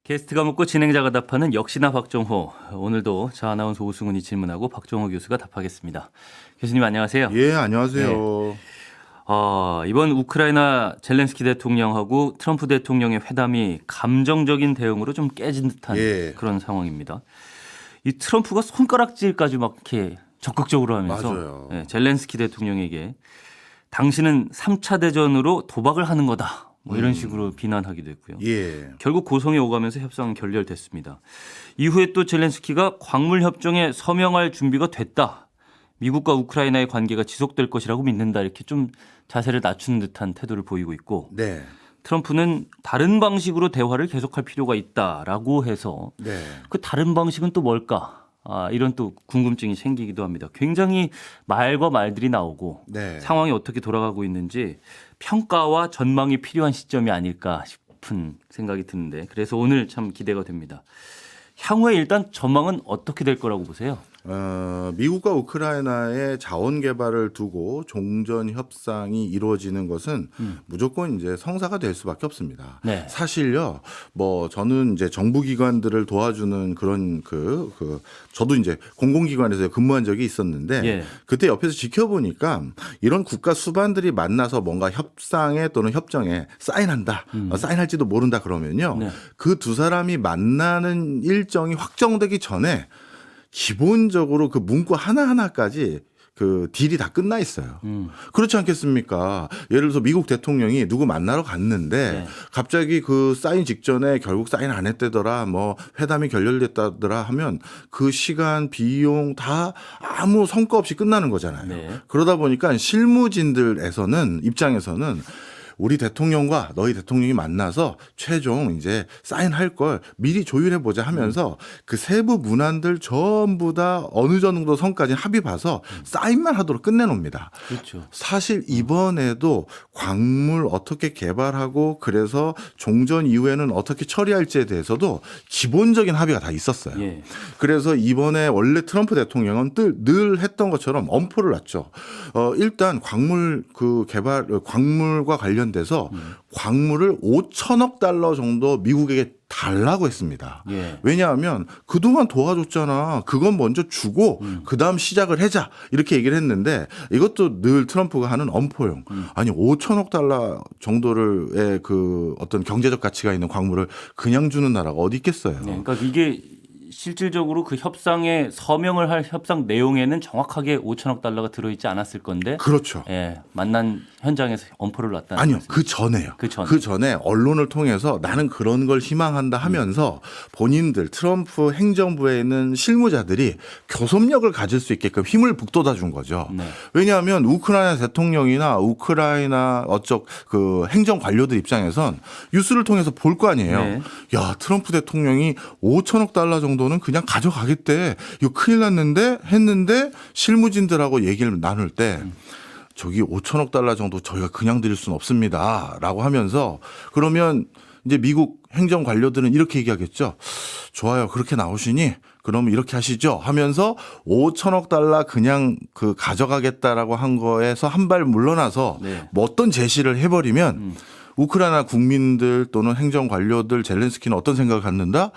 게스트가 묻고 진행자가 답하는 역시나 박정호. 오늘도 저 아나운서 오승훈이 질문하고 박정호 교수가 답하겠습니다. 교수님 안녕하세요. 예, 안녕하세요. 네. 이번 우크라이나 젤렌스키 대통령하고 트럼프 대통령의 회담이 감정적인 대응으로 좀 깨진 듯한 예. 그런 상황입니다. 이 트럼프가 손가락질까지 막 이렇게 적극적으로 하면서 맞아요. 젤렌스키 대통령에게 당신은 3차 대전으로 도박을 하는 거다. 뭐 이런 식으로 비난하기도 했고요. 예. 결국 고성에 오가면서 협상은 결렬됐습니다. 이후에 또 젤렌스키가 광물 협정에 서명할 준비가 됐다. 미국과 우크라이나의 관계가 지속될 것이라고 믿는다. 이렇게 좀 자세를 낮추는 듯한 태도를 보이고 있고 네. 트럼프는 다른 방식으로 대화를 계속할 필요가 있다라고 해서 네. 그 다른 방식은 또 뭘까? 이런 또 궁금증이 생기기도 합니다. 굉장히 말과 말들이 나오고 네. 상황이 어떻게 돌아가고 있는지 평가와 전망이 필요한 시점이 아닐까 싶은 생각이 드는데 그래서 오늘 참 기대가 됩니다. 향후에 일단 전망은 어떻게 될 거라고 보세요? 미국과 우크라이나의 자원 개발을 두고 종전 협상이 이루어지는 것은 무조건 이제 성사가 될 수밖에 없습니다. 네. 사실요, 저는 이제 정부기관들을 도와주는 그런 저도 이제 공공기관에서 근무한 적이 있었는데 예. 그때 옆에서 지켜보니까 이런 국가 수반들이 만나서 뭔가 협상에 또는 협정에 사인한다, 사인할지도 모른다 그러면요, 네. 그 두 사람이 만나는 일정이 확정되기 전에 기본적으로 그 문구 하나하나까지 그 딜이 다 끝나 있어요. 그렇지 않겠습니까? 예를 들어서 미국 대통령이 누구 만나러 갔는데 네. 갑자기 그 사인 직전에 결국 사인 안 했다더라, 회담이 결렬됐다더라 하면 그 시간, 비용 다 아무 성과 없이 끝나는 거잖아요. 네. 그러다 보니까 실무진들에서는 입장에서는 우리 대통령과 너희 대통령이 만나서 최종 이제 사인할 걸 미리 조율해 보자 하면서 그 세부 문안들 전부 다 어느 정도 선까지 합의 봐서 사인만 하도록 끝내놓습니다. 그렇죠. 사실 이번에도 광물 어떻게 개발하고 그래서 종전 이후에는 어떻게 처리할지에 대해서도 기본적인 합의가 다 있었어요. 예. 그래서 이번에 원래 트럼프 대통령은 늘 했던 것처럼 엄포를 놨죠. 일단 광물 광물과 관련돼서 광물을 5천억 달러 정도 미국에게 달라고 했습니다. 예. 왜냐하면 그동안 도와줬잖아. 그건 먼저 주고 그다음 시작을 하자. 이렇게 얘기를 했는데 이것도 늘 트럼프가 하는 엄포용. 아니 5천억 달러 정도의 그 어떤 경제적 가치가 있는 광물을 그냥 주는 나라가 어디 있겠어요. 네, 그러니까 이게 실질적으로 그 협상에 서명을 할 협상 내용에는 정확하게 5천억 달러가 들어있지 않았을 건데 그렇죠. 만난 현장에서 엄포를 놨다는 아니요. 말씀이죠. 그 전에요. 그 전에. 전에 언론을 통해서 나는 그런 걸 희망한다 하면서 본인들 트럼프 행정부에 있는 실무자들이 교섭력을 가질 수 있게끔 힘을 북돋아 준 거죠. 네. 왜냐하면 우크라이나 대통령이나 우크라이나 그 행정 관료들 입장에선 뉴스를 통해서 볼 거 아니에요. 네. 야, 트럼프 대통령이 5천억 달러 정도는 그냥 가져가겠대. 이거 큰일 났는데 했는데 실무진들하고 얘기를 나눌 때 저기 5천억 달러 정도 저희가 그냥 드릴 수는 없습니다. 라고 하면서 그러면 이제 미국 행정 관료들은 이렇게 얘기하겠죠. 좋아요. 그렇게 나오시니 그러면 이렇게 하시죠. 하면서 5천억 달러 그냥 가져가겠다라고 한 거에서 한 발 물러나서 네. 어떤 제시를 해버리면 우크라이나 국민들 또는 행정 관료들 젤렌스키는 어떤 생각을 갖는다?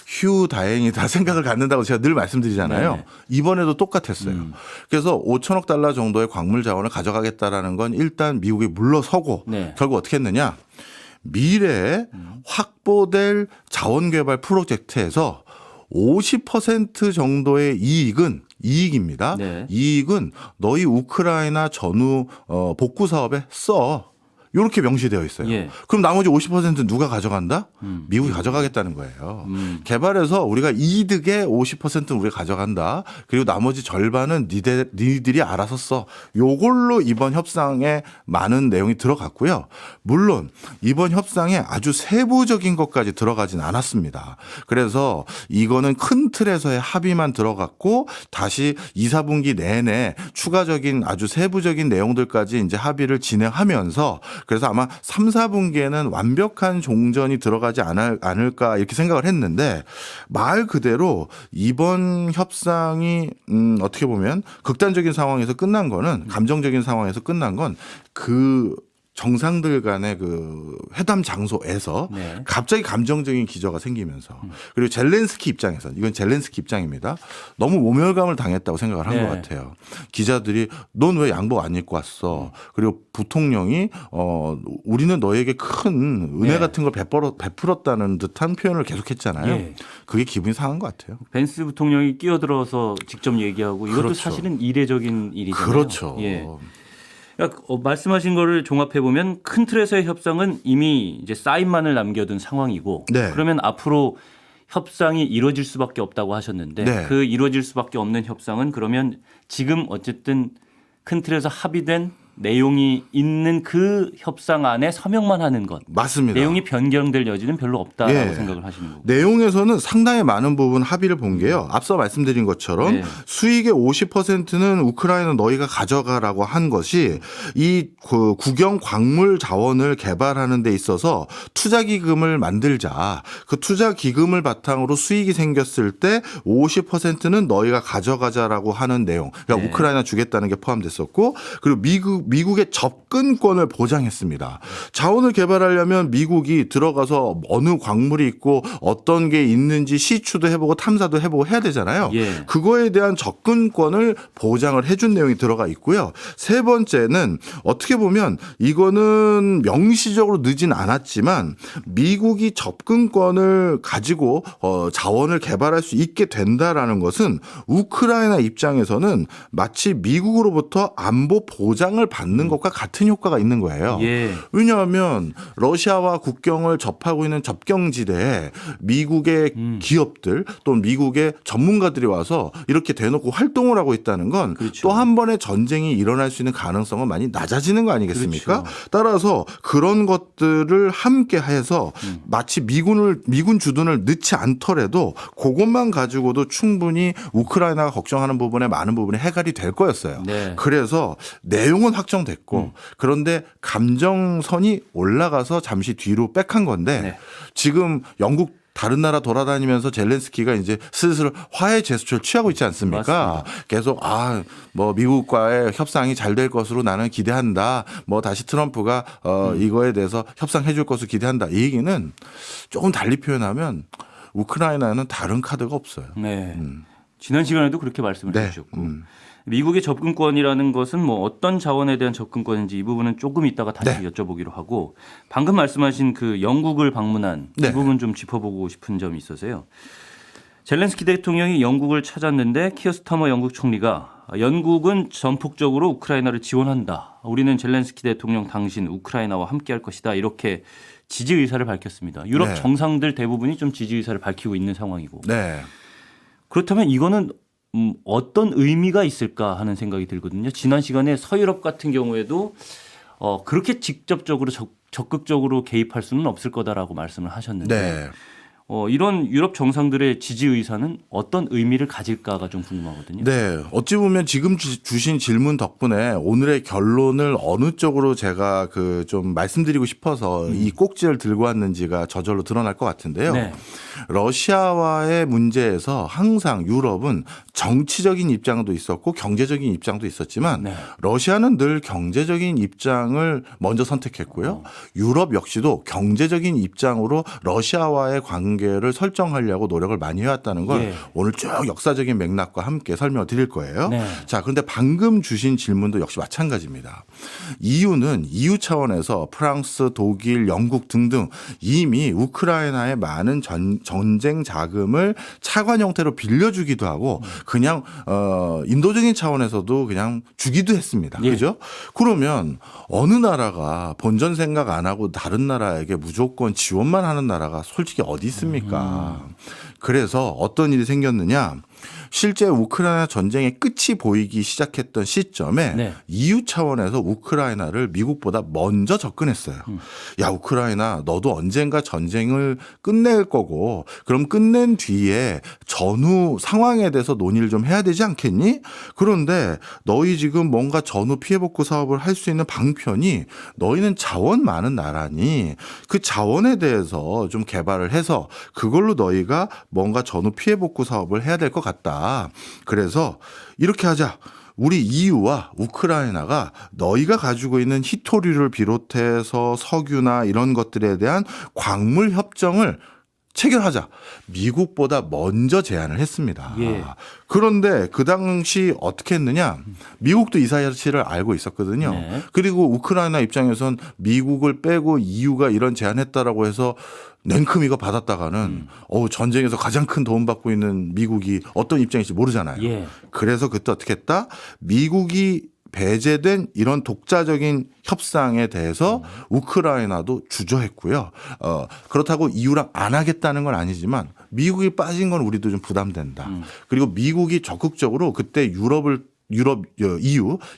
휴 다행이다 생각을 갖는다고 제가 늘 말씀드리잖아요. 네네. 이번에도 똑같았어요. 그래서 5천억 달러 정도의 광물 자원을 가져가겠다라는 건 일단 미국이 물러서고 네. 결국 어떻게 했느냐. 미래에 확보될 자원 개발 프로젝트에서 50% 정도의 이익입니다. 네. 이익은 너희 우크라이나 전후 복구 사업에 써. 이렇게 명시되어 있어요. 예. 그럼 나머지 50% 누가 가져간다? 미국이 가져가겠다는 거예요. 개발해서 우리가 이득의 50%는 우리가 가져간다. 그리고 나머지 절반은 니들이 알아서 써. 요걸로 이번 협상에 많은 내용이 들어갔고요. 물론 이번 협상에 아주 세부적인 것까지 들어가진 않았습니다. 그래서 이거는 큰 틀에서의 합의만 들어갔고 다시 2, 4분기 내내 추가적인 아주 세부적인 내용들까지 이제 합의를 진행하면서 그래서 아마 3, 4분기에는 완벽한 종전이 들어가지 않을까 이렇게 생각을 했는데 말 그대로 이번 협상이 어떻게 보면 극단적인 상황에서 끝난 거는 감정적인 상황에서 끝난 건 그 정상들 간의 그 회담 장소에서 네. 갑자기 감정적인 기저가 생기면서 그리고 젤렌스키 입장에서는 이건 젤렌스키 입장입니다. 너무 모멸감을 당했다고 생각을 한 네. 것 같아요. 기자들이 넌 왜 양복 안 입고 왔어? 그리고 부통령이 우리는 너에게 큰 은혜 네. 같은 걸 베풀었다는 듯한 표현을 계속했잖아요. 예. 그게 기분이 상한 것 같아요. 벤스 부통령이 끼어들어서 직접 얘기하고 이것도 그렇죠. 사실은 이례적인 일이잖아요. 그렇죠. 예. 그러니까 말씀하신 거를 종합해 보면 큰 틀에서의 협상은 이미 이제 사인만을 남겨둔 상황이고 네. 그러면 앞으로 협상이 이루어질 수밖에 없다고 하셨는데 네. 그 이루어질 수밖에 없는 협상은 그러면 지금 어쨌든 큰 틀에서 합의된 내용이 있는 그 협상 안에 서명만 하는 것. 맞습니다. 내용이 변경될 여지는 별로 없다라고 예. 생각을 하시는 거고. 내용에서는 상당히 많은 부분 합의를 본 게요. 앞서 말씀드린 것처럼 네. 수익의 50%는 우크라이나 너희가 가져가라고 한 것이 이 그 국영 광물 자원을 개발하는 데 있어서 투자 기금을 만들자. 그 투자 기금을 바탕으로 수익이 생겼을 때 50%는 너희가 가져가자라고 하는 내용. 그러니까 네. 우크라이나 주겠다는 게 포함됐었고 그리고 미국의 접근권을 보장했습니다. 자원을 개발하려면 미국이 들어가서 어느 광물이 있고 어떤 게 있는지 시추도 해보고 탐사도 해보고 해야 되잖아요. 예. 그거에 대한 접근권을 보장을 해준 내용이 들어가 있고요. 세 번째는 어떻게 보면 이거는 명시적으로 늦진 않았지만 미국이 접근권을 가지고 자원을 개발할 수 있게 된다라는 것은 우크라이나 입장에서는 마치 미국으로부터 안보 보장을 받는 것과 같은 효과가 있는 거예요. 예. 왜냐하면 러시아와 국경을 접하고 있는 접경지대에 미국의 기업들 또는 미국의 전문가들이 와서 이렇게 대놓고 활동을 하고 있다는 건 또 그렇죠. 한 번의 전쟁이 일어날 수 있는 가능성은 많이 낮아지는 거 아니겠습니까? 그렇죠. 따라서 그런 것들을 함께 해서 마치 미군 주둔을 넣지 않더라도 그것만 가지고도 충분히 우크라이나가 걱정하는 부분에 많은 부분이 해결이 될 거였어요. 네. 그래서 내용은 확정됐고 그런데 감정선이 올라가서 잠시 뒤로 백한 건데 네. 지금 지금 영국 다른 나라 돌아다니면서 젤렌스키가 이제 슬슬 화해 제스처를 취하고 있지 않습니까? 맞습니다. 계속 뭐 미국과의 협상이 잘 될 것으로 나는 기대한다. 뭐 다시 트럼프가 이거에 대해서 협상해 줄 것을 기대한다. 이 얘기는 조금 달리 표현하면 우크라이나는 다른 카드가 없어요. 네. 지난 시간에도 그렇게 말씀을 네. 해주셨고 미국의 접근권이라는 것은 뭐 어떤 자원에 대한 접근권인지 이 부분은 조금 이따가 다시 네. 여쭤보기로 하고 방금 말씀하신 그 영국을 방문한 네. 이 부분 좀 짚어보고 싶은 점이 있어서요. 젤렌스키 대통령이 영국을 찾았는데 키어 스타머 영국 총리가 영국은 전폭적으로 우크라이나를 지원한다. 우리는 젤렌스키 대통령 당신 우크라이나와 함께할 것이다. 이렇게 지지 의사를 밝혔습니다. 유럽 네. 정상들 대부분이 좀 지지 의사를 밝히고 있는 상황이고. 네. 그렇다면 이거는 어떤 의미가 있을까 하는 생각이 들거든요. 지난 시간에 서유럽 같은 경우에도 그렇게 직접적으로 적극적으로 개입할 수는 없을 거다라고 말씀을 하셨는데 네. 이런 유럽 정상들의 지지 의사는 어떤 의미를 가질까가 좀 궁금하거든요. 네. 어찌 보면 지금 주신 질문 덕분에 오늘의 결론을 어느 쪽으로 제가 좀 말씀드리고 싶어서 이 꼭지를 들고 왔는지가 저절로 드러날 것 같은데요. 네. 러시아와의 문제에서 항상 유럽은 정치적인 입장도 있었고 경제적인 입장도 있었지만 네. 러시아는 늘 경제적인 입장을 먼저 선택했고요. 유럽 역시도 경제적인 입장으로 러시아와의 관계를 설정하려고 노력을 많이 해왔다는 걸 예. 오늘 쭉 역사적인 맥락과 함께 설명을 드릴 거예요. 네. 자, 그런데 방금 주신 질문도 역시 마찬가지입니다. EU는 EU 차원에서 프랑스, 독일, 영국 등등 이미 우크라이나에 많은 전쟁 자금을 차관 형태로 빌려주기도 하고 그냥 인도적인 차원에서도 그냥 주기도 했습니다. 예. 그죠? 그러면 어느 나라가 본전 생각 안 하고 다른 나라에게 무조건 지원만 하는 나라가 솔직히 어디 있습니까? 그래서 어떤 일이 생겼느냐? 실제 우크라이나 전쟁의 끝이 보이기 시작했던 시점에 네. EU 차원에서 우크라이나를 미국보다 먼저 접근했어요. 야, 우크라이나 너도 언젠가 전쟁을 끝낼 거고 그럼 끝낸 뒤에 전후 상황에 대해서 논의를 좀 해야 되지 않겠니? 그런데 너희 지금 뭔가 전후 피해복구 사업을 할 수 있는 방편이 너희는 자원 많은 나라니 그 자원에 대해서 좀 개발을 해서 그걸로 너희가 뭔가 전후 피해복구 사업을 해야 될 것 같다. 그래서 이렇게 하자. 우리 EU와 우크라이나가 너희가 가지고 있는 히토류를 비롯해서 석유나 이런 것들에 대한 광물 협정을 체결하자. 미국보다 먼저 제안을 했습니다. 예. 그런데 그 당시 어떻게 했느냐. 미국도 이 사실을 알고 있었거든요. 네. 그리고 우크라이나 입장에선 미국을 빼고 EU가 이런 제안했다라고 해서 냉큼 이거 받았다가는 전쟁에서 가장 큰 도움 받고 있는 미국이 어떤 입장일지 모르잖아요. 예. 그래서 그때 어떻게 했다? 미국이 배제된 이런 독자적인 협상에 대해서 우크라이나도 주저했고요. 그렇다고 EU랑 안 하겠다는 건 아니지만 미국이 빠진 건 우리도 좀 부담된다. 그리고 미국이 적극적으로 그때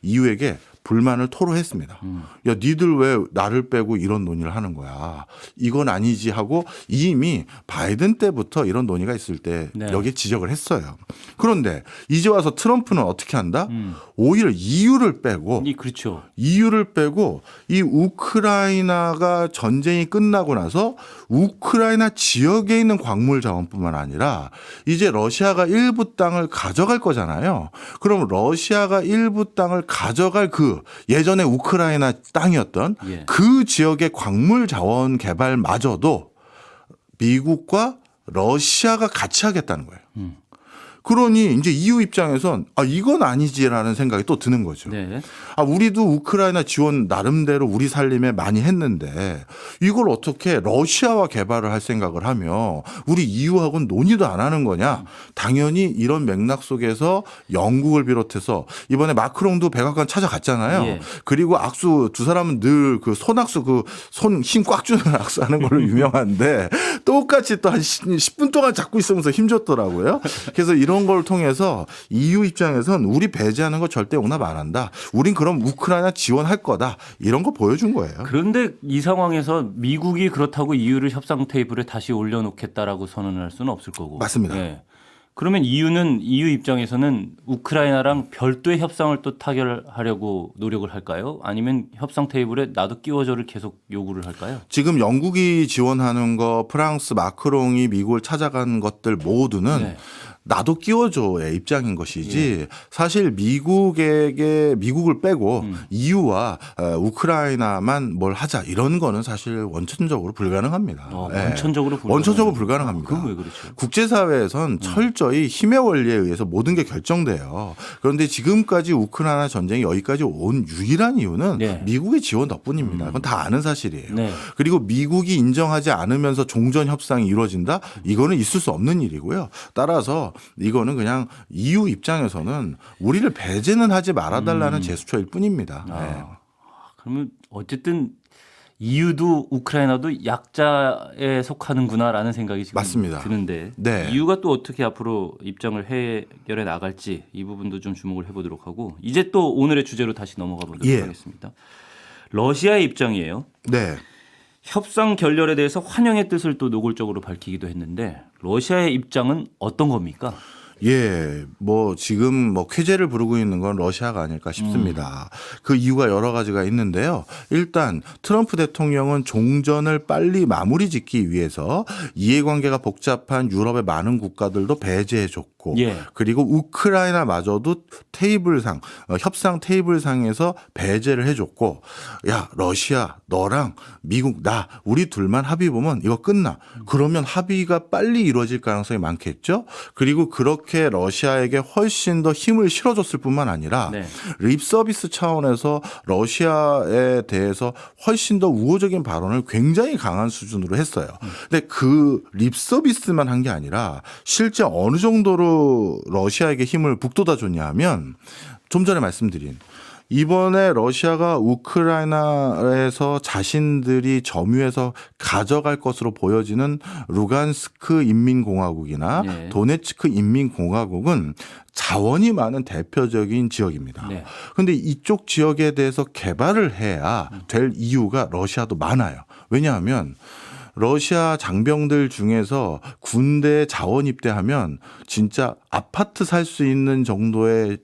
EU에게 불만을 토로했습니다. 야, 니들 왜 나를 빼고 이런 논의를 하는 거야? 이건 아니지 하고 이미 바이든 때부터 이런 논의가 있을 때 네. 여기에 지적을 했어요. 그런데 이제 와서 트럼프는 어떻게 한다? 오히려 EU를 빼고 그렇죠. EU를 빼고 이 우크라이나가 전쟁이 끝나고 나서 우크라이나 지역에 있는 광물 자원뿐만 아니라 이제 러시아가 일부 땅을 가져갈 거잖아요. 그럼 러시아가 일부 땅을 가져갈 그 예전에 우크라이나 땅이었던 예. 그 지역의 광물 자원 개발마저도 미국과 러시아가 같이 하겠다는 거예요. 그러니 이제 EU 입장에선 이건 아니지라는 생각이 또 드는 거죠. 네. 우리도 우크라이나 지원 나름대로 우리 살림에 많이 했는데 이걸 어떻게 러시아와 개발을 할 생각을 하며 우리 EU하고는 논의도 안 하는 거냐. 당연히 이런 맥락 속에서 영국을 비롯해서 이번에 마크롱도 백악관 찾아갔잖아요. 예. 그리고 악수 두 사람은 늘 그 손악수 그 손 힘 꽉 주는 악수하는 걸로 유명한데 똑같이 또 한 10분 동안 잡고 있으면서 힘줬더라고요. 그래서 이런 걸 통해서 EU 입장에선 우리 배제하는 거 절대 용납 안 한다. 우린 그럼 우크라이나 지원할 거다. 이런 거 보여준 거예요. 그런데 이 상황에서 미국이 그렇다고 EU를 협상 테이블에 다시 올려놓겠다라고 선언을 할 수는 없을 거고. 맞습니다. 예. 그러면 EU 입장에서는 우크라이나랑 별도의 협상을 또 타결하려고 노력을 할까요? 아니면 협상 테이블에 나도 끼워줘를 계속 요구를 할까요? 지금 영국이 지원하는 거, 프랑스 마크롱이 미국을 찾아간 것들 모두는 네. 나도 끼워줘의 입장인 것이지 사실 미국을 빼고 EU와 우크라이나만 뭘 하자 이런 거는 사실 원천적으로 불가능합니다. 원천적으로 불가능합니다. 그건 왜 그렇죠? 국제사회에선 철저히 힘의 원리에 의해서 모든 게 결정돼요. 그런데 지금까지 우크라이나 전쟁이 여기까지 온 유일한 이유는 네. 미국의 지원 덕분입니다. 그건 다 아는 사실이에요. 네. 그리고 미국이 인정하지 않으면서 종전 협상이 이루어진다? 이거는 있을 수 없는 일이고요. 따라서 이거는 그냥 EU 입장에서는 우리를 배제는 하지 말아달라는 제스처일 뿐입니다. 네. 그러면 어쨌든 EU도 우크라이나도 약자에 속하는구나라는 생각이 지금 맞습니다. 드는데 네. EU가 또 어떻게 앞으로 입장을 해결해 나갈지 이 부분도 좀 주목을 해보도록 하고 이제 또 오늘의 주제로 다시 넘어가 보도록 하겠습니다. 러시아의 입장이에요. 네. 협상 결렬에 대해서 환영의 뜻을 또 노골적으로 밝히기도 했는데 러시아의 입장은 어떤 겁니까? 지금 쾌재를 부르고 있는 건 러시아가 아닐까 싶습니다. 그 이유가 여러 가지가 있는데요. 일단 트럼프 대통령은 종전을 빨리 마무리 짓기 위해서 이해관계가 복잡한 유럽의 많은 국가들도 배제해줬고 그리고 우크라이나마저도 협상 테이블상에서 배제를 해줬고 야 러시아 너랑 미국 나 우리 둘만 합의 보면 이거 끝나. 그러면 합의가 빨리 이루어질 가능성이 많겠죠. 그리고 그렇게 러시아에게 훨씬 더 힘을 실어줬을 뿐만 아니라 립 서비스 차원에서 러시아에 대해서 훨씬 더 우호적인 발언을 굉장히 강한 수준으로 했어요. 근데 그 립 서비스만 한 게 아니라 실제 어느 정도로 러시아에게 힘을 북돋아 줬냐 하면 좀 전에 말씀드린 이번에 러시아가 우크라이나에서 자신들이 점유해서 가져갈 것으로 보여지는 루간스크 인민공화국이나 도네츠크 인민공화국은 자원이 많은 대표적인 지역입니다. 그런데 이쪽 지역에 대해서 개발을 해야 될 이유가 러시아도 많아요. 왜냐하면 러시아 장병들 중에서 군대에 자원 입대하면 진짜 아파트 살 수 있는 정도의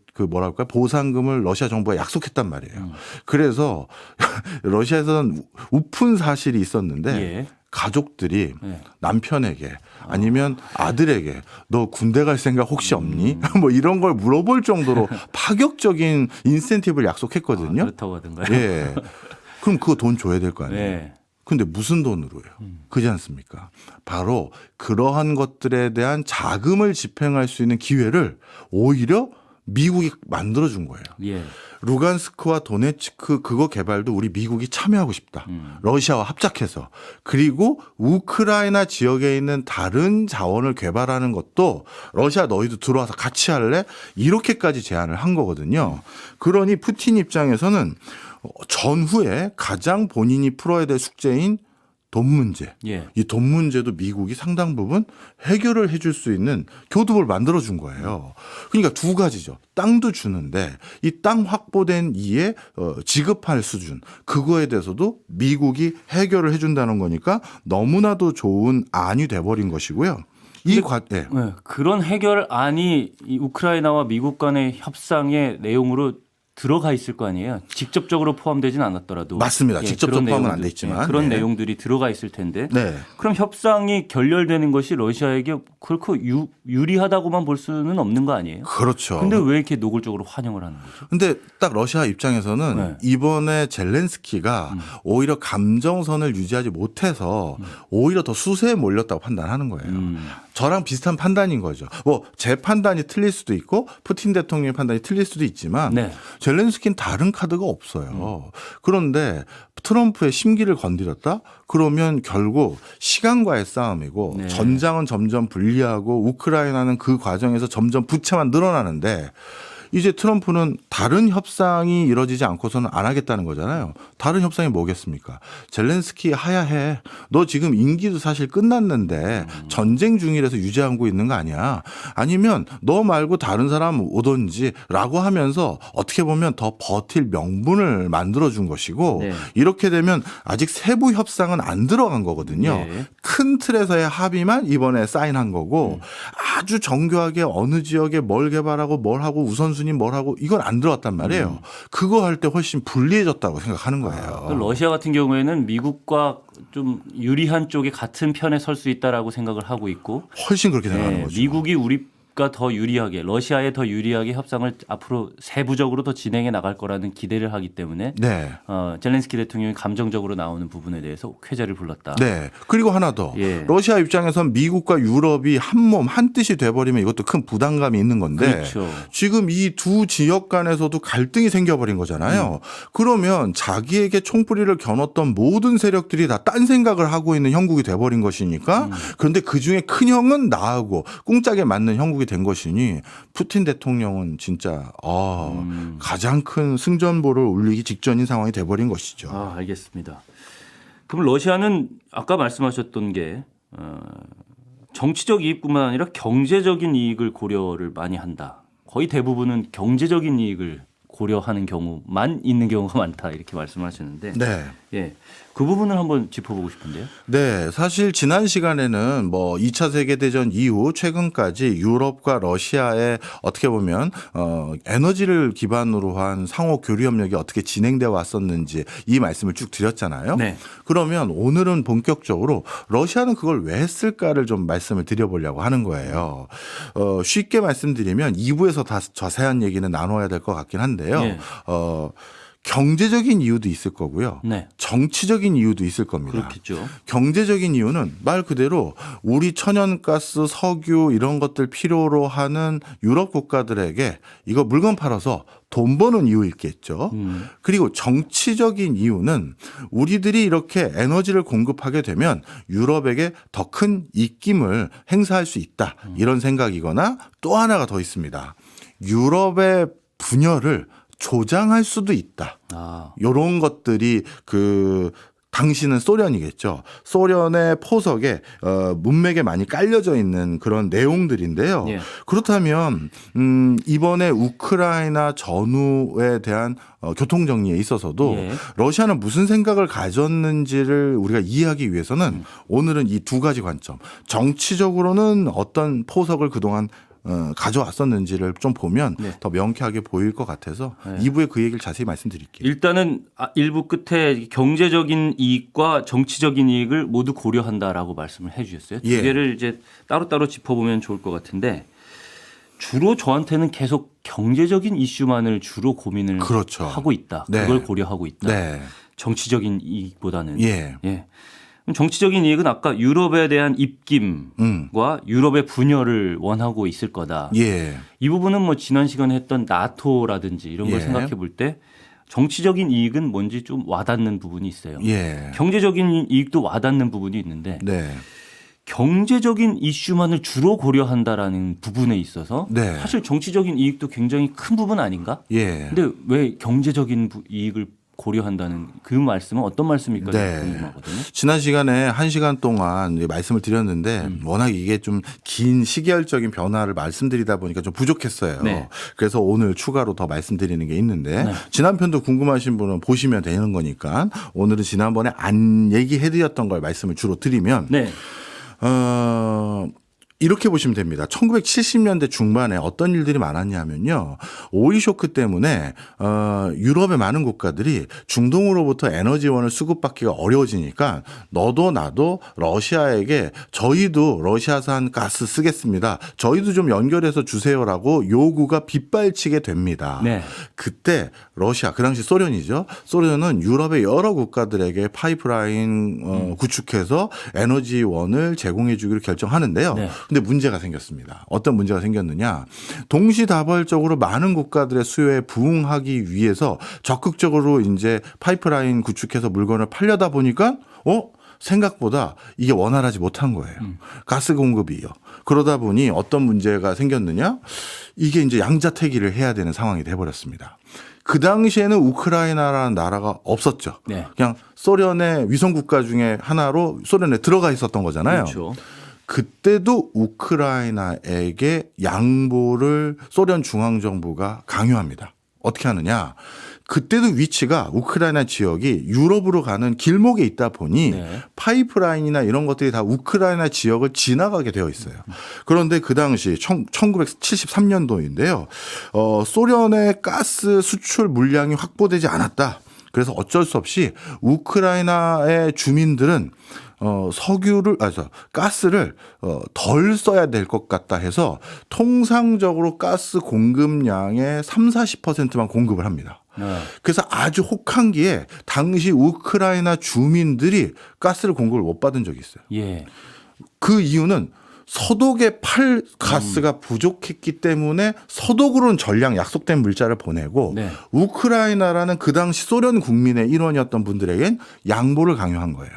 보상금을 러시아 정부가 약속했단 말이에요. 그래서 러시아에서는 우픈 사실이 있었는데 가족들이 네. 남편에게 아니면 아들에게 너 군대 갈 생각 혹시 없니? 뭐 이런 걸 물어볼 정도로 파격적인 인센티브를 약속했거든요. 그렇다고 하던가요? 예. 그럼 그거 돈 줘야 될 거 아니에요. 네. 근데 무슨 돈으로 해요? 그렇지 않습니까? 바로 그러한 것들에 대한 자금을 집행할 수 있는 기회를 오히려 미국이 만들어준 거예요. 예. 루간스크와 도네츠크 그거 개발도 우리 미국이 참여하고 싶다. 러시아와 합작해서. 그리고 우크라이나 지역에 있는 다른 자원을 개발하는 것도 러시아 너희도 들어와서 같이 할래? 이렇게까지 제안을 한 거거든요. 그러니 푸틴 입장에서는 전후에 가장 본인이 풀어야 될 숙제인 돈 문제. 예. 이 돈 문제도 미국이 상당 부분 해결을 해줄 수 있는 교두보를 만들어준 거예요. 그러니까 두 가지죠. 땅도 주는데 이 땅 확보된 이에 지급할 수준 그거에 대해서도 미국이 해결을 해준다는 거니까 너무나도 좋은 안이 돼버린 것이고요. 네. 네, 그런 해결안이 이 우크라이나와 미국 간의 협상의 내용으로 들어가 있을 거 아니에요. 직접적으로 포함되진 않았더라도. 맞습니다. 직접적 그런 포함은 내용들, 안 돼 있지만. 그런 네. 내용들이 들어가 있을 텐데. 네. 그럼 협상이 결렬되는 것이 러시아에게 그렇고 유리하다고만 볼 수는 없는 거 아니에요? 그렇죠. 근데 왜 이렇게 노골적으로 환영을 하는 거죠? 근데 딱 러시아 입장에서는 네. 이번에 젤렌스키가 오히려 감정선을 유지하지 못해서 오히려 더 수세에 몰렸다고 판단하는 거예요. 저랑 비슷한 판단인 거죠. 뭐 제 판단이 틀릴 수도 있고 푸틴 대통령의 판단이 틀릴 수도 있지만 네. 젤렌스키는 다른 카드가 없어요. 그런데 트럼프의 심기를 건드렸다? 그러면 결국 시간과의 싸움이고 네. 전장은 점점 불리하고 우크라이나는 그 과정에서 점점 부채만 늘어나는데 이제 트럼프는 다른 협상이 이루어지지 않고서는 안 하겠다는 거잖아요. 다른 협상이 뭐겠습니까? 젤렌스키 하야해. 너 지금 임기도 사실 끝났는데 전쟁 중이라서 유지하고 있는 거 아니야. 아니면 너 말고 다른 사람 오든지라고 하면서 어떻게 보면 더 버틸 명분을 만들어준 것이고 네. 이렇게 되면 아직 세부 협상은 안 들어간 거거든요. 네. 큰 틀에서의 합의만 이번에 사인한 거고 아주 정교하게 어느 지역에 뭘 개발하고 뭘 하고 우선순위 뭘 하고 이건 안 들어갔단 말이에요. 그거 할 때 훨씬 불리해졌다고 생각하는 거예요. 러시아 같은 경우에는 미국과 좀 유리한 쪽에 같은 편에 설 수 있다라고 생각을 하고 있고 훨씬 그렇게 생각하는 네, 거죠. 미국이 우리가 더 유리하게 러시아에 더 유리하게 협상을 앞으로 세부적으로 더 진행해 나갈 거라는 기대를 하기 때문에 네. 젤렌스키 대통령이 감정적으로 나오는 부분에 대해서 쾌재를 불렀다. 네. 그리고 하나 더. 예. 러시아 입장에선 미국과 유럽이 한 몸, 한 뜻이 돼버리면 이것도 큰 부담감이 있는 건데. 그렇죠. 지금 이 두 지역 간에서도 갈등이 생겨버린 거잖아요. 그러면 자기에게 총뿌리를 겨눴던 모든 세력들이 다 딴 생각을 하고 있는 형국이 돼버린 것이니까. 그런데 그 중에 큰 형은 나하고 꿍짝에 맞는 형국이 된 것이니 푸틴 대통령은 진짜 가장 큰 승전보를 울리기 직전인 상황이 돼버린 것이죠. 아, 알겠습니다. 그럼 러시아는 아까 말씀하셨던 게 정치적 이익뿐만 아니라 경제적인 이익을 고려를 많이 한다. 거의 대부분은 경제적인 이익을 고려하는 경우만 있는 경우가 많다 이렇게 말씀하시는데 네. 예, 그 부분을 한번 짚어보고 싶은데요. 네, 사실 지난 시간에는 뭐 2차 세계대전 이후 최근까지 유럽과 러시아의 어떻게 보면 에너지를 기반으로 한 상호 교류 협력이 어떻게 진행되어 왔었는지 이 말씀을 쭉 드렸잖아요. 네. 그러면 오늘은 본격적으로 러시아는 그걸 왜 했을까를 좀 말씀을 드려보려고 하는 거예요. 쉽게 말씀드리면 2부에서 다 자세한 얘기는 나눠야 될 것 같긴 한데요. 예. 경제적인 이유도 있을 거고요. 네. 정치적인 이유도 있을 겁니다. 그렇겠죠. 경제적인 이유는 말 그대로 우리 천연가스, 석유 이런 것들 필요로 하는 유럽 국가들에게 이거 물건 팔아서 돈 버는 이유있겠죠. 그리고 정치적인 이유는 우리들이 이렇게 에너지를 공급하게 되면 유럽에게 더 큰 입김을 행사할 수 있다. 이런 생각이거나 또 하나가 더 있습니다. 유럽의 분열을 조장할 수도 있다. 이런 것들이 당시는 소련이겠죠. 소련의 포석에 문맥에 많이 깔려져 있는 그런 내용들인데요. 예. 그렇다면 이번에 우크라이나 전후에 대한 교통정리에 있어서도 예. 러시아는 무슨 생각을 가졌는지를 우리가 이해하기 위해서는 오늘은 이 두 가지 관점. 정치적으로는 어떤 포석을 그동안 가져왔었는지를 좀 보면 네. 더 명쾌하게 보일 것 같아서 네. 2부에 그 얘기를 자세히 말씀드릴게요. 일단은 1부 끝에 경제적인 이익과 정치적인 이익을 모두 고려한다라고 말씀을 해 주셨어요. 두 예. 개를 이제 따로따로 짚어보면 좋을 것 같은데 주로 저한테는 계속 경제적인 이슈만을 주로 고민을 그렇죠. 하고 있다. 네. 그걸 고려하고 있다. 네. 정치적인 이익보다는. 예. 그럼 정치적인 이익은 아까 유럽에 대한 입김과 유럽의 분열을 원하고 있을 거다. 예. 이 부분은 뭐 지난 시간에 했던 나토라든지 이런 걸 예. 생각해 볼 때 정치적인 이익은 뭔지 좀 와닿는 부분이 있어요. 예. 경제적인 이익도 와닿는 부분이 있는데 네. 경제적인 이슈만을 주로 고려한다라는 부분에 있어서 네. 사실 정치적인 이익도 굉장히 큰 부분 아닌가? 예. 근데 왜 경제적인 이익을 고려한다는 그 말씀은 어떤 말씀일까 네. 궁금하거든요. 지난 시간에 1시간 동안 이제 말씀을 드렸는데 워낙 이게 좀 긴 시계열적인 변화를 말씀드리다 보니까 좀 부족했어요. 네. 그래서 오늘 추가로 더 말씀드리는 게 있는데 네. 지난 편도 궁금하신 분은 보시면 되는 거니까 오늘은 지난번에 안 얘기해드렸던 걸 말씀을 주로 드리면 네. 이렇게 보시면 됩니다. 1970년대 중반에 어떤 일들이 많았냐면요. 오일 쇼크 때문에 유럽의 많은 국가들이 중동으로부터 에너지원을 수급받기가 어려워지니까 너도 나도 러시아에게 저희도 러시아산 가스 쓰겠습니다. 저희도 좀 연결해서 주세요라고 요구가 빗발치게 됩니다. 네. 그때 러시아, 그 당시 소련이죠. 소련은 유럽의 여러 국가들에게 파이프라인 구축해서 에너지원을 제공해 주기로 결정하는데요. 네. 근데 문제가 생겼습니다. 어떤 문제가 생겼느냐. 동시다발적으로 많은 국가들의 수요에 부응하기 위해서 적극적으로 이제 파이프라인 구축해서 물건을 팔려다 보니까 생각보다 이게 원활하지 못한 거예요. 가스 공급이요. 그러다 보니 어떤 문제가 생겼느냐. 이게 이제 양자택일을 해야 되는 상황이 돼버렸습니다. 그 당시에는 우크라이나라는 나라가 없었죠. 네. 그냥 소련의 위성국가 중에 하나로 소련에 들어가 있었던 거잖아요. 그렇죠. 그때도 우크라이나에게 양보를 소련 중앙정부가 강요합니다. 어떻게 하느냐. 그때도 위치가 우크라이나 지역이 유럽으로 가는 길목에 있다 보니 네. 파이프라인이나 이런 것들이 다 우크라이나 지역을 지나가게 되어 있어요. 그런데 그 당시 1973년도인데요. 소련의 가스 수출 물량이 확보되지 않았다. 그래서 어쩔 수 없이 우크라이나의 주민들은 가스를 덜 써야 될 것 같다 해서 통상적으로 가스 공급량의 30-40%만 공급을 합니다. 네. 그래서 아주 혹한기에 당시 우크라이나 주민들이 가스를 공급을 못 받은 적이 있어요. 예. 그 이유는 서독에 팔 가스가 부족했기 때문에 서독으로는 전량 약속된 물자를 보내고 네. 우크라이나라는 그 당시 소련 국민의 일원이었던 분들에겐 양보를 강요한 거예요.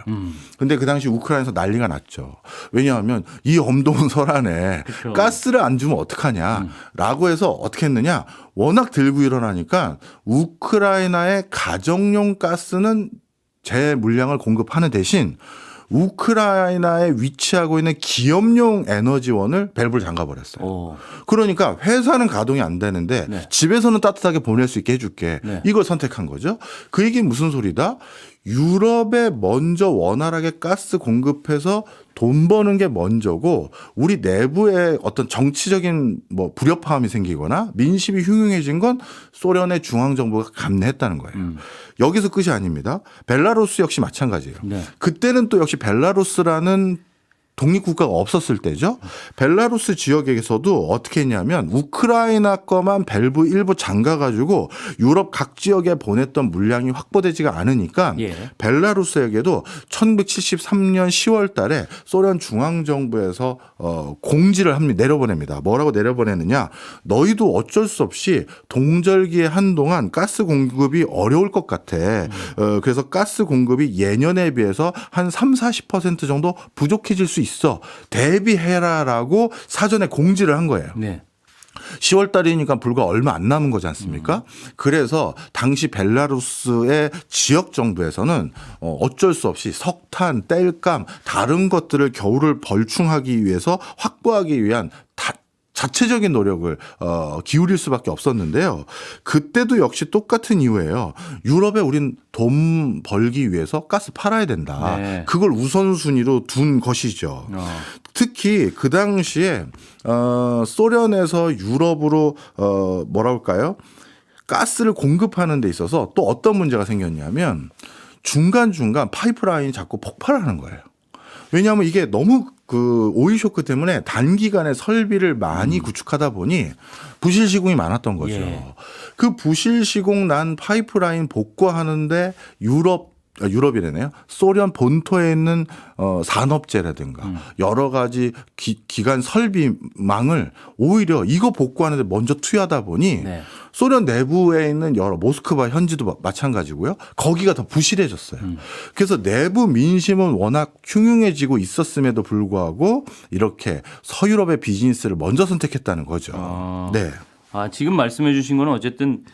근데 그 당시 우크라이나에서 난리가 났죠. 왜냐하면 이 엄더운 설안에 그렇죠. 가스를 안 주면 어떡하냐라고 해서 어떻게 했느냐. 워낙 들고 일어나니까 우크라이나의 가정용 가스는 제 물량을 공급하는 대신 우크라이나에 위치하고 있는 기업용 에너지원을 밸브를 잠가버렸어요. 그러니까 회사는 가동이 안 되는데 네. 집에서는 따뜻하게 보낼 수 있게 해줄게. 네. 이걸 선택한 거죠. 그 얘기는 무슨 소리다? 유럽에 먼저 원활하게 가스 공급해서 돈 버는 게 먼저고 우리 내부에 어떤 정치적인 불협화음이 생기거나 민심이 흉흉해진 건 소련의 중앙정부가 감내했다는 거예요. 여기서 끝이 아닙니다. 벨라루스 역시 마찬가지예요. 네. 그때는 또 역시 벨라루스라는 독립국가가 없었을 때죠. 벨라루스 지역에서도 어떻게 했냐면 우크라이나 거만 밸브 일부 잠가가지고 유럽 각 지역에 보냈던 물량이 확보되지가 않으니까 예. 벨라루스에게도 1973년 10월 달에 소련 중앙정부에서 공지를 내려보냅니다. 뭐라고 내려보내느냐. 너희도 어쩔 수 없이 동절기에 한동안 가스 공급이 어려울 것 같아. 그래서 가스 공급이 예년에 비해서 한 30-40% 정도 부족해질 수 있어. 대비해라라고 사전에 공지를 한 거예요. 네. 10월 달이니까 불과 얼마 안 남은 거지 않습니까? 그래서 당시 벨라루스의 지역 정부에서는 어쩔 수 없이 석탄, 땔감, 다른 것들을 겨울을 벌충하기 위해서 확보하기 위한 자체적인 노력을 기울일 수밖에 없었는데요. 그때도 역시 똑같은 이유예요. 유럽에 우린 돈 벌기 위해서 가스 팔아야 된다. 네. 그걸 우선순위로 둔 것이죠. 특히 그 당시에 소련에서 유럽으로 뭐라 할까요? 가스를 공급하는 데 있어서 또 어떤 문제가 생겼냐면 중간중간 파이프라인이 자꾸 폭발하는 거예요. 왜냐하면 이게 너무 그 오일 쇼크 때문에 단기간에 설비를 많이 구축하다 보니 부실 시공이 많았던 거죠. 예. 그 부실 시공 난 파이프라인 복구하는데 유럽이래네요. 소련 본토에 있는 산업재라든가 여러 가지 기간 설비망을 오히려 이거 복구하는데 먼저 투여하다 보니 네. 소련 내부에 있는 여러 모스크바 현지도 마찬가지고요. 거기가 더 부실해졌어요. 그래서 내부 민심은 워낙 흉흉해지고 있었음에도 불구하고 이렇게 서유럽의 비즈니스를 먼저 선택했다는 거죠. 네. 지금 말씀해 주신 거는 어쨌든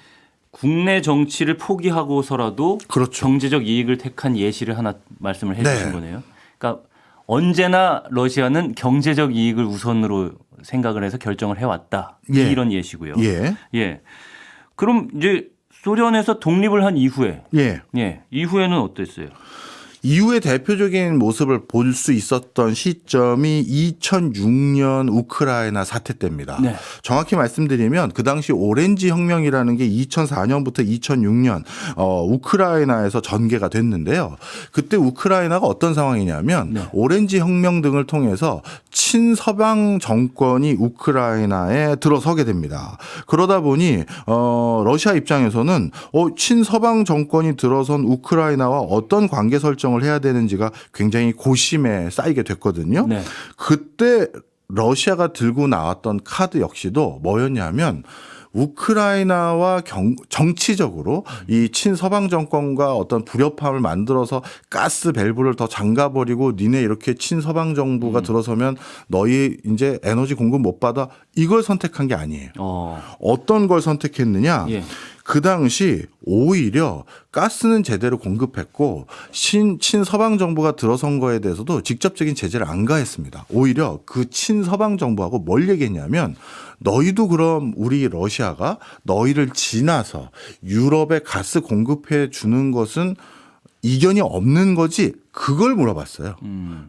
국내 정치를 포기하고서라도 그렇죠. 경제적 이익을 택한 예시를 하나 말씀을 해 주신 네. 거네요. 그러니까 언제나 러시아는 경제적 이익을 우선으로 생각을 해서 결정을 해왔다. 예. 이런 예시고요. 예. 예. 그럼 이제 소련에서 독립을 한 이후에 예. 이후에는 어땠어요? 이후의 대표적인 모습을 볼 수 있었던 시점이 2006년 우크라이나 사태 때입니다. 네. 정확히 말씀드리면 그 당시 오렌지 혁명이라는 게 2004년부터 2006년 우크라이나에서 전개가 됐는데요. 그때 우크라이나가 어떤 상황이냐면 네. 오렌지 혁명 등을 통해서 친서방 정권이 우크라이나에 들어서게 됩니다. 그러다 보니 러시아 입장에서는 친서방 정권이 들어선 우크라이나와 어떤 관계 설정을 해야 되는지가 굉장히 고심에 쌓이게 됐거든요. 네. 그때 러시아가 들고 나왔던 카드 역시도 뭐였냐면 우크라이나와 정치적으로 이 친서방 정권과 어떤 불협화음을 만들어서 가스 밸브를 더 잠가버리고 니네 이렇게 친서방 정부가 들어서면 너희 이제 에너지 공급 못 받아 이걸 선택한 게 아니에요. 어떤 걸 선택했느냐. 예. 그 당시 오히려 가스는 제대로 공급했고 친서방 정부가 들어선 거에 대해서도 직접적인 제재를 안 가했습니다. 오히려 그 친서방 정부하고 뭘 얘기했냐면 너희도 그럼 우리 러시아가 너희를 지나서 유럽에 가스 공급해 주는 것은 이견이 없는 거지 그걸 물어봤어요.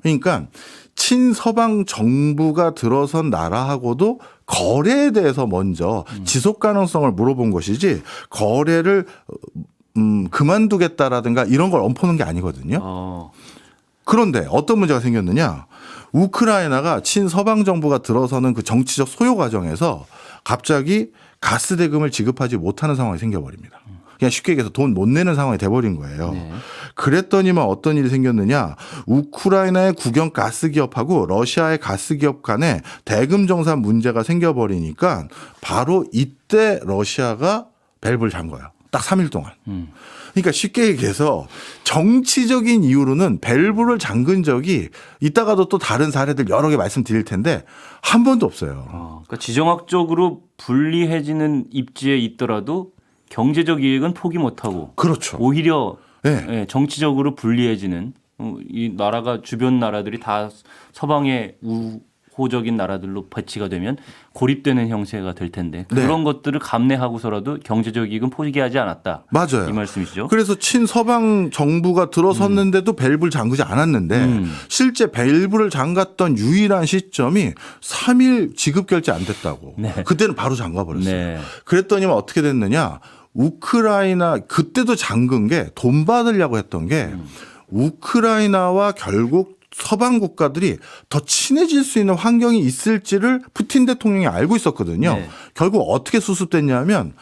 그러니까 친서방 정부가 들어선 나라하고도 거래에 대해서 먼저 지속 가능성을 물어본 것이지 거래를 그만두겠다라든가 이런 걸 엎어놓은 게 아니거든요. 그런데 어떤 문제가 생겼느냐. 우크라이나가 친서방 정부가 들어서는 그 정치적 소요 과정에서 갑자기 가스 대금을 지급하지 못하는 상황이 생겨버립니다. 그냥 쉽게 얘기해서 돈 못 내는 상황이 돼버린 거예요. 네. 그랬더니만 어떤 일이 생겼느냐. 우크라이나의 국영 가스기업하고 러시아의 가스기업 간에 대금 정산 문제가 생겨버리니까 바로 이때 러시아가 밸브를 잠 거예요. 딱 3일 동안. 그러니까 쉽게 얘기해서 정치적인 이유로는 밸브를 잠근 적이 이따가도 또 다른 사례들 여러 개 말씀드릴 텐데 한 번도 없어요. 그러니까 지정학적으로 불리해지는 입지에 있더라도 경제적 이익은 포기 못하고 그렇죠. 오히려 네. 정치적으로 불리해지는 이 나라가 주변 나라들이 다 서방의 우호적인 나라들로 배치가 되면 고립되는 형태가 될 텐데 그런 네. 것들을 감내하고서라도 경제적 이익은 포기하지 않았다. 맞아요. 이 말씀이시죠? 그래서 친서방 정부가 들어섰는데도 밸브를 잠그지 않았는데 실제 밸브를 잠갔던 유일한 시점이 3일 지급 결제 안 됐다고. 네. 그때는 바로 잠가버렸어요. 네. 그랬더니 어떻게 됐느냐. 우크라이나 그때도 잠근 게 돈 받으려고 했던 게 우크라이나와 결국 서방 국가들이 더 친해질 수 있는 환경이 있을지를 푸틴 대통령이 알고 있었거든요. 네. 결국 어떻게 수습됐냐면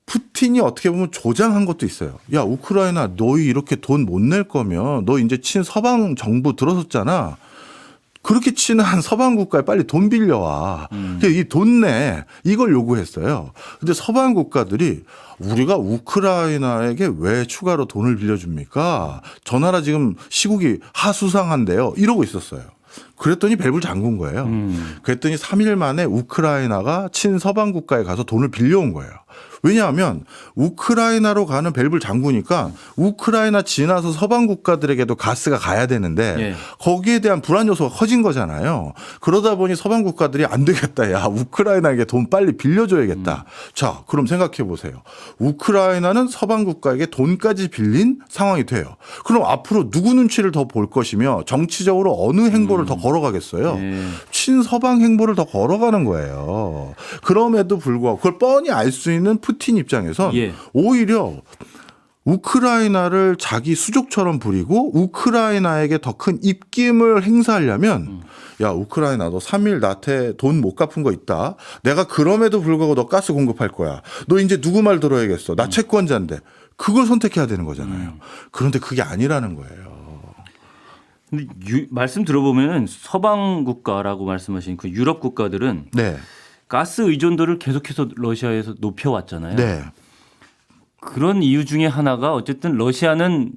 푸틴이 어떻게 보면 조장한 것도 있어요. 야, 우크라이나 너희 이렇게 돈 못 낼 거면 너 이제 친서방 정부 들어섰잖아. 그렇게 친한 서방 국가에 빨리 돈 빌려와. 이 돈 내. 이걸 요구했어요. 근데 서방 국가들이 우리가 우크라이나에게 왜 추가로 돈을 빌려줍니까? 저 나라 지금 시국이 하수상한데요. 이러고 있었어요. 그랬더니 밸브를 잠근 거예요. 그랬더니 3일 만에 우크라이나가 친서방 국가에 가서 돈을 빌려온 거예요. 왜냐하면 우크라이나로 가는 밸브를 잠그니까 우크라이나 지나서 서방 국가들에게도 가스가 가야 되는데 예. 거기에 대한 불안 요소가 커진 거잖아요. 그러다 보니 서방 국가들이 안 되겠다. 야, 우크라이나에게 돈 빨리 빌려줘야겠다. 자, 그럼 생각해 보세요. 우크라이나는 서방 국가에게 돈까지 빌린 상황이 돼요. 그럼 앞으로 누구 눈치를 더 볼 것이며 정치적으로 어느 행보를 더 걸어가겠어요? 예. 친서방 행보를 더 걸어가는 거예요. 그럼에도 불구하고 그걸 뻔히 알 수 있는 푸틴 입장에선 예. 오히려 우크라이나를 자기 수족처럼 부리고 우크라이나에게 더 큰 입김을 행사하려면 야, 우크라이나 너 3일 나한테 돈 못 갚은 거 있다. 내가 그럼에도 불구하고 너 가스 공급할 거야. 너 이제 누구 말 들어야겠어. 나 채권자인데. 그걸 선택해야 되는 거잖아요. 그런데 그게 아니라는 거예요. 근데 말씀 들어보면은 서방 국가라고 말씀하신 그 유럽 국가들은 네. 가스 의존도를 계속해서 러시아에서 높여왔잖아요. 네. 그런 이유 중에 하나가 어쨌든 러시아는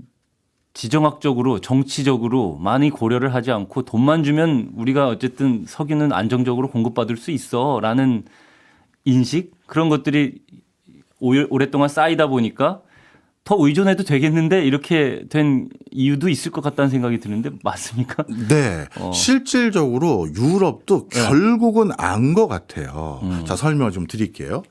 지정학적으로 정치적으로 많이 고려를 하지 않고 돈만 주면 우리가 어쨌든 석유는 안정적으로 공급받을 수 있어라는 인식 그런 것들이 오랫동안 쌓이다 보니까 더 의존해도 되겠는데 이렇게 된 이유도 있을 것 같다는 생각이 드는데 맞습니까? 네. 실질적으로 유럽도 결국은 안 것 같아요. 자, 설명을 좀 드릴게요.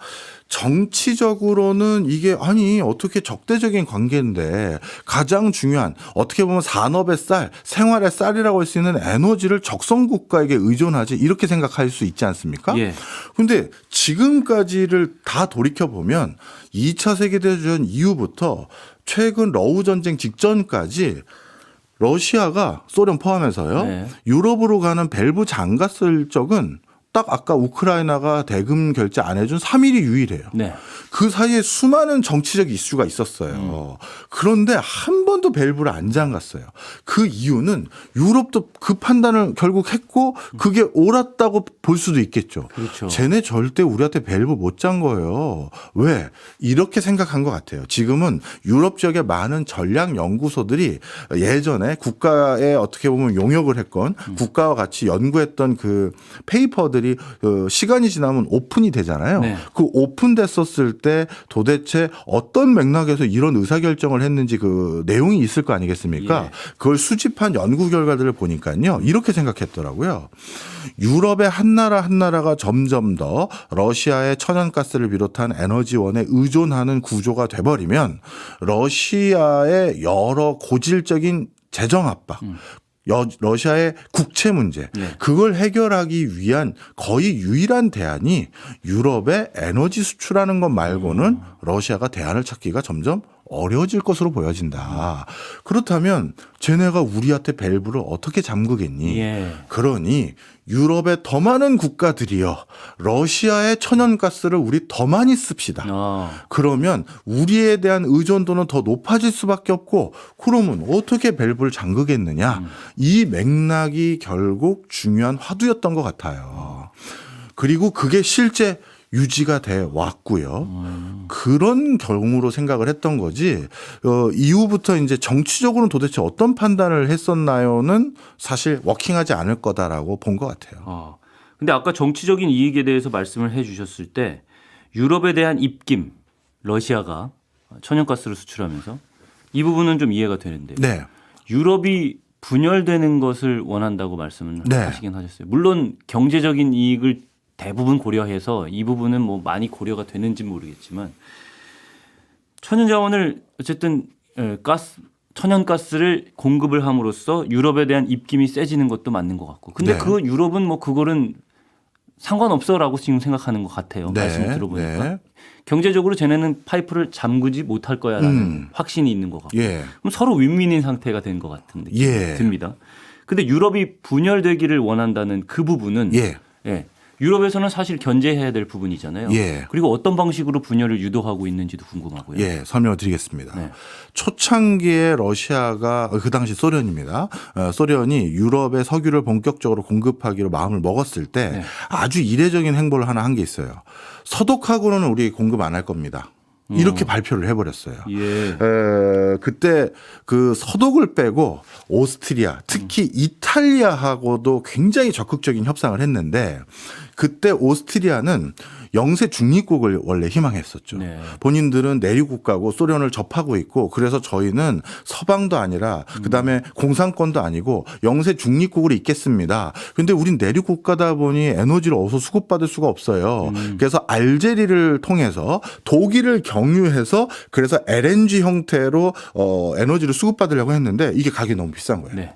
정치적으로는 이게 아니 어떻게 적대적인 관계인데 가장 중요한 어떻게 보면 산업의 쌀, 생활의 쌀이라고 할 수 있는 에너지를 적성 국가에게 의존하지 이렇게 생각할 수 있지 않습니까? 예. 근데 지금까지를 다 돌이켜 보면 2차 세계대전 이후부터 최근 러우 전쟁 직전까지 러시아가 소련 포함해서요. 네. 유럽으로 가는 밸브 잠갔을 적은 딱 아까 우크라이나가 대금 결제 안 해준 3일이 유일해요. 네. 그 사이에 수많은 정치적 이슈가 있었어요. 그런데 한 번도 밸브를 안 잠갔어요. 그 이유는 유럽도 그 판단을 결국 했고 그게 옳았다고 볼 수도 있겠죠. 그렇죠. 쟤네 절대 우리한테 밸브 못 잔 거예요. 왜? 이렇게 생각한 것 같아요. 지금은 유럽 지역의 많은 전략 연구소들이 예전에 국가에 어떻게 보면 용역을 했건 국가와 같이 연구했던 그 페이퍼들이 시간이 지나면 오픈이 되잖아요. 네. 그 오픈됐었을 때 도대체 어떤 맥락에서 이런 의사결정을 했는지 그 내용이 있을 거 아니겠습니까? 예. 그걸 수집한 연구 결과들을 보니까요. 이렇게 생각했더라고요. 유럽의 한 나라 한 나라가 점점 더 러시아의 천연가스를 비롯한 에너지원에 의존하는 구조가 돼버리면 러시아의 여러 고질적인 재정 압박 러시아의 국채 문제 네. 그걸 해결하기 위한 거의 유일한 대안이 유럽의 에너지 수출하는 것 말고는 러시아가 대안을 찾기가 점점 어려워질 것으로 보여진다. 그렇다면 쟤네가 우리한테 밸브를 어떻게 잠그겠니? 예. 그러니 유럽의 더 많은 국가들이요. 러시아의 천연가스를 우리 더 많이 씁시다. 그러면 우리에 대한 의존도는 더 높아질 수밖에 없고 그러면 어떻게 밸브를 잠그겠느냐. 이 맥락이 결국 중요한 화두였던 것 같아요. 그리고 그게 실제 유지가 돼 왔고요. 그런 경우로 생각을 했던 거지. 이후부터 이제 정치적으로는 도대체 어떤 판단을 했었나요는 사실 워킹하지 않을 거다라고 본 것 같아요. 근데 아까 정치적인 이익에 대해서 말씀을 해 주셨을 때 유럽에 대한 입김, 러시아가 천연가스를 수출하면서 이 부분은 좀 이해가 되는데 네. 유럽이 분열되는 것을 원한다고 말씀을 네. 하시긴 하셨어요. 물론 경제적인 이익을 대부분 고려해서 이 부분은 뭐 많이 고려가 되는지 모르겠지만 천연자원을 어쨌든 천연가스를 공급을 함으로써 유럽에 대한 입김이 세지는 것도 맞는 것 같고 근데 네. 그 유럽은 뭐 그거는 상관없어라고 지금 생각하는 것 같아요. 네. 말씀을 들어보니까 네. 경제적으로 쟤네는 파이프를 잠그지 못할 거야라는 확신이 있는 것 같고 예. 그럼 서로 윈윈인 상태가 된 것 같은 느낌이 예. 듭니다. 근데 유럽이 분열되기를 원한다는 그 부분은 예. 유럽에서는 사실 견제해야 될 부분이잖아요. 예. 그리고 어떤 방식으로 분열을 유도하고 있는지도 궁금하고요. 예, 설명을 드리겠습니다. 네. 초창기에 러시아가 그 당시 소련입니다. 소련이 유럽의 석유를 본격적으로 공급하기로 마음을 먹었을 때 네. 아주 이례적인 행보를 하나 한 게 있어요. 서독하고는 우리 공급 안 할 겁니다. 이렇게 발표를 해버렸어요. 예. 그때 그 서독을 빼고 오스트리아, 특히 이탈리아하고도 굉장히 적극적인 협상을 했는데 그때 오스트리아는 영세 중립국을 원래 희망했었죠. 네. 본인들은 내륙 국가고 소련을 접하고 있고 그래서 저희는 서방도 아니라 그다음에 공산권도 아니고 영세 중립국으로 있겠습니다. 근데 우린 내륙 국가다 보니 에너지를 어디서 수급받을 수가 없어요. 그래서 알제리를 통해서 독일을 경유해서 그래서 LNG 형태로 에너지를 수급받으려고 했는데 이게 가격이 너무 비싼 거예요. 네.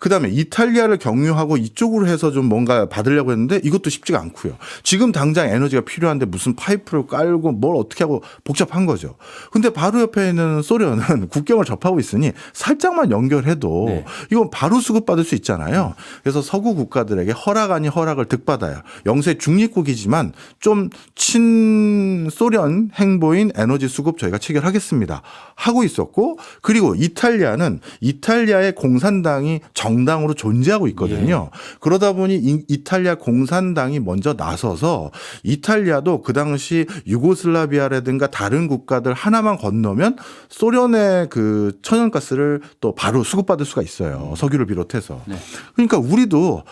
그다음에 이탈리아를 경유하고 이쪽으로 해서 좀 뭔가 받으려고 했는데 이것도 쉽지가 않고요. 지금 당장 에너지가 필요한데 무슨 파이프를 깔고 뭘 어떻게 하고 복잡한 거죠. 근데 바로 옆에 있는 소련은 국경을 접하고 있으니 살짝만 연결해도 네. 이건 바로 수급받을 수 있잖아요. 그래서 서구 국가들에게 허락 아닌 허락을 득받아요. 영세 중립국이지만 좀 친소련 행보인 에너지 수급 저희가 체결하겠습니다. 하고 있었고 그리고 이탈리아는 이탈리아의 공산당이 정당으로 존재하고 있거든요. 그러다 보니 이탈리아 공산당이 먼저 나서서 이탈리아도 그 당시 유고슬라비아라든가 다른 국가들 하나만 건너면 소련의 그 천연가스를 또 바로 수급받을 수가 있어요. 석유를 비롯해서. 네. 그러니까 우리도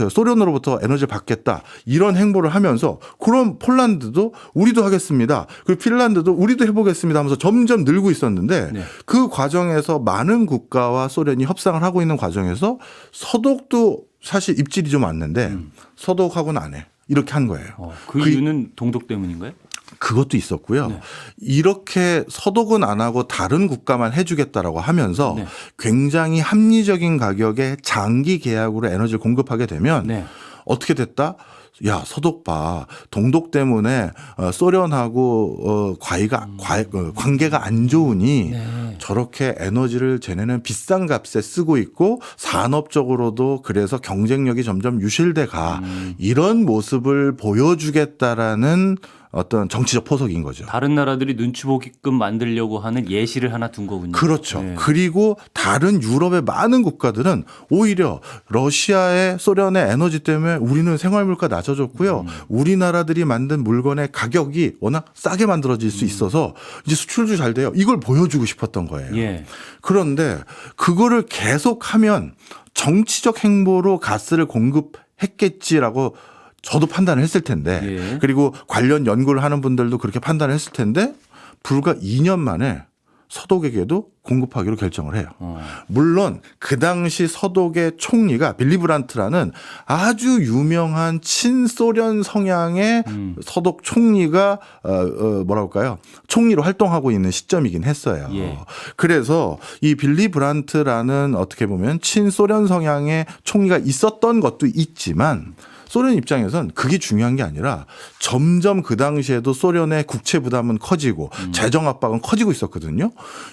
소련으로부터 에너지를 받겠다 이런 행보를 하면서 그럼 폴란드도 우리도 하겠습니다. 그리고 핀란드도 우리도 해보겠습니다 하면서 점점 늘고 있었는데 네. 그 과정에서 많은 국가와 소련이 협상을 하고 있는 과정에서 서독도 사실 입질이 좀 왔는데 서독하고는 안 해. 이렇게 한 거예요. 그 이유는 동독 때문인가요? 그것도 있었고요. 네. 이렇게 서독은 안 하고 다른 국가만 해주겠다라고 하면서 네. 굉장히 합리적인 가격에 장기 계약으로 에너지를 공급하게 되면 네. 어떻게 됐다? 야, 서독 봐. 동독 때문에 소련하고 관계가 안 좋으니 네. 저렇게 에너지를 쟤네는 비싼 값에 쓰고 있고 산업적으로도 그래서 경쟁력이 점점 유실돼 가. 이런 모습을 보여주겠다라는 어떤 정치적 포석인 거죠. 다른 나라들이 눈치 보게끔 만들려고 하는 예시를 하나 둔 거군요. 그렇죠. 네. 그리고 다른 유럽의 많은 국가들은 오히려 러시아의 소련의 에너지 때문에 우리는 생활물가 낮아졌고요. 우리나라들이 만든 물건의 가격이 워낙 싸게 만들어질 수 있어서 이제 수출도 잘 돼요. 이걸 보여주고 싶었던 거예요. 예. 그런데 그거를 계속하면 정치적 행보로 가스를 공급했겠지라고 저도 판단을 했을 텐데 예. 그리고 관련 연구를 하는 분들도 그렇게 판단을 했을 텐데 불과 2년 만에 서독에게도 공급하기로 결정을 해요. 물론 그 당시 서독의 총리가 빌리 브란트라는 아주 유명한 친소련 성향의 서독 총리가 뭐랄까요? 총리로 활동하고 있는 시점이긴 했어요. 예. 그래서 이 빌리 브란트라는 어떻게 보면 친소련 성향의 총리가 있었던 것도 있지만 소련 입장에선 그게 중요한 게 아니라 점점 그 당시에도 소련의 국채 부담은 커지고 재정 압박은 커지고 있었거든요.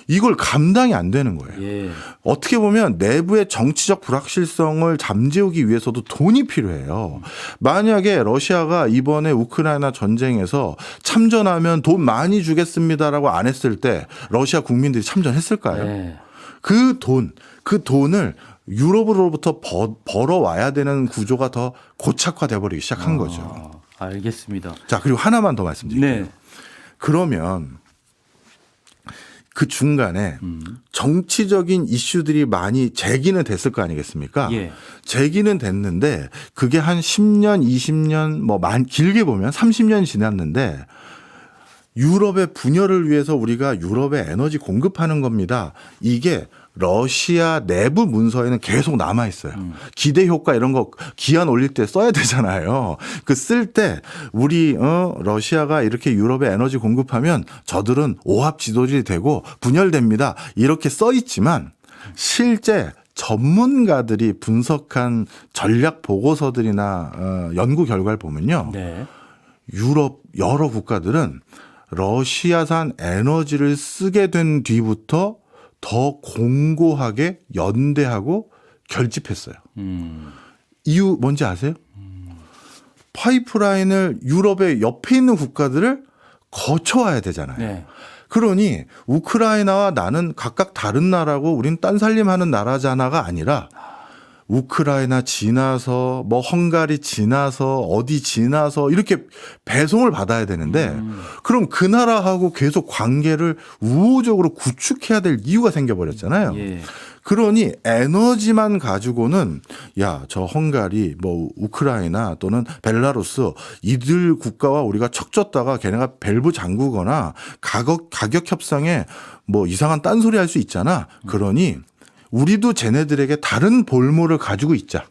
이걸 감당이 안 되는 거예요. 예. 어떻게 보면 내부의 정치적 불확실성을 잠재우기 위해서도 돈이 필요해요. 만약에 러시아가 이번에 우크라이나 전쟁에서 참전하면 돈 많이 주겠습니다라고 안 했을 때 러시아 국민들이 참전했을까요? 예. 그 돈을 유럽으로부터 벌어와야 되는 구조가 더 고착화돼 버리기 시작한 거죠. 알겠습니다. 자, 그리고 하나만 더 말씀드릴게요. 네. 그러면 그 중간에 정치적인 이슈들이 많이 제기는 됐을 거 아니겠습니까? 예. 제기는 됐는데 그게 한 10년, 20년 길게 보면 30년 지났는데 유럽의 분열을 위해서 우리가 유럽에 에너지 공급하는 겁니다. 이게 러시아 내부 문서에는 계속 남아 있어요. 기대 효과 이런 거 기한 올릴 때 써야 되잖아요. 그 쓸 때 우리 러시아가 이렇게 유럽에 에너지 공급하면 저들은 오합 지도질이 되고 분열됩니다. 이렇게 써 있지만 실제 전문가들이 분석한 전략 보고서들이나 연구 결과를 보면요. 네. 유럽 여러 국가들은 러시아산 에너지를 쓰게 된 뒤부터 더 공고하게 연대하고 결집했어요. 이유 뭔지 아세요? 파이프라인을 유럽의 옆에 있는 국가들을 거쳐와야 되잖아요. 네. 그러니 우크라이나와 나는 각각 다른 나라고 우린 딴살림하는 나라잖아가 아니라 우크라이나 지나서 뭐 헝가리 지나서 어디 지나서 이렇게 배송을 받아야 되는데 그럼 그 나라하고 계속 관계를 우호적으로 구축해야 될 이유가 생겨버렸잖아요. 예. 그러니 에너지만 가지고는 야, 저 헝가리, 뭐 우크라이나 또는 벨라루스 이들 국가와 우리가 척졌다가 걔네가 밸브 잠그거나 가격 협상에 뭐 이상한 딴소리 할 수 있잖아. 그러니 우리도 쟤네들에게 다른 볼모를 가지고 있자.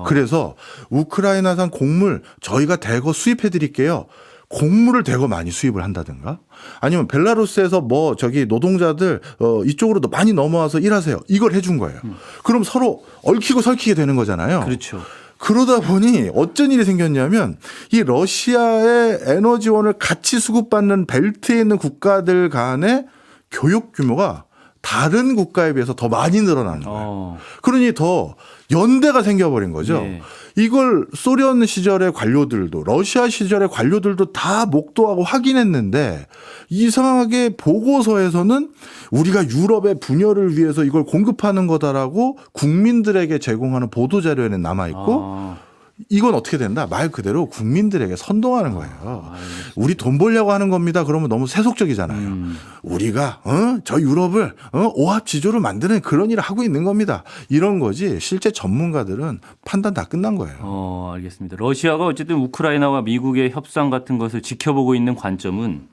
그래서 우크라이나산 곡물 저희가 대거 수입해 드릴게요. 곡물을 대거 많이 수입을 한다든가 아니면 벨라루스에서 뭐 저기 노동자들 이쪽으로도 많이 넘어와서 일하세요. 이걸 해준 거예요. 그럼 서로 얽히고 설키게 되는 거잖아요. 그렇죠. 그러다 보니 어쩐 일이 생겼냐면 이 러시아의 에너지원을 같이 수급받는 벨트에 있는 국가들 간의 교역 규모가 다른 국가에 비해서 더 많이 늘어나는 거예요. 그러니 더 연대가 생겨버린 거죠. 네. 이걸 소련 시절의 관료들도 러시아 시절의 관료들도 다 목도하고 확인했는데 이상하게 보고서에서는 우리가 유럽의 분열을 위해서 이걸 공급하는 거다라고 국민들에게 제공하는 보도자료에는 남아있고 이건 어떻게 된다? 말 그대로 국민들에게 선동하는 거예요. 우리 돈 벌려고 하는 겁니다. 그러면 너무 세속적이잖아요. 우리가 저 유럽을 오합지졸을 만드는 그런 일을 하고 있는 겁니다. 이런 거지. 실제 전문가들은 판단 다 끝난 거예요. 알겠습니다. 러시아가 어쨌든 우크라이나와 미국의 협상 같은 것을 지켜보고 있는 관점은